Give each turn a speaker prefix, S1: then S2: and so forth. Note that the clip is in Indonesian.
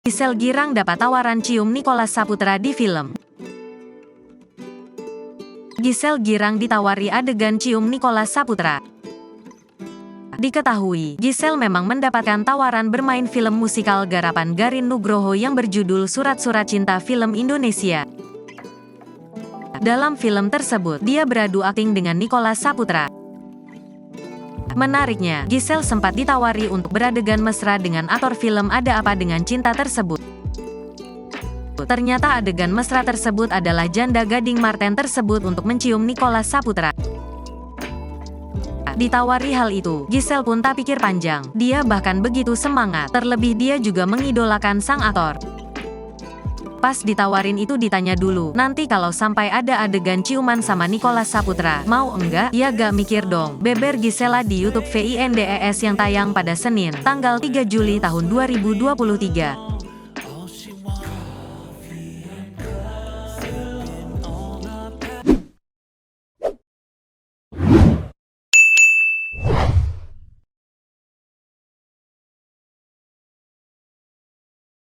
S1: Giselle girang dapat tawaran cium Nicholas Saputra di film. Giselle girang ditawari adegan cium Nicholas Saputra. Diketahui, Giselle memang mendapatkan tawaran bermain film musikal garapan Garin Nugroho yang berjudul Surat-Surat Cinta Film Indonesia. Dalam film tersebut, dia beradu akting dengan Nicholas Saputra. Menariknya, Giselle sempat ditawari untuk beradegan mesra dengan aktor film Ada Apa Dengan Cinta tersebut. Ternyata adegan mesra tersebut adalah janda gading Marten tersebut untuk mencium Nicholas Saputra. Ditawari hal itu, Giselle pun tak pikir panjang. Dia bahkan begitu semangat, terlebih dia juga mengidolakan sang aktor. Pas ditawarin itu ditanya dulu, nanti kalau sampai ada adegan ciuman sama Nicholas Saputra, mau enggak? Ya gak mikir dong, beber Giselle di YouTube VINDES yang tayang pada Senin, tanggal 3 Juli tahun 2023.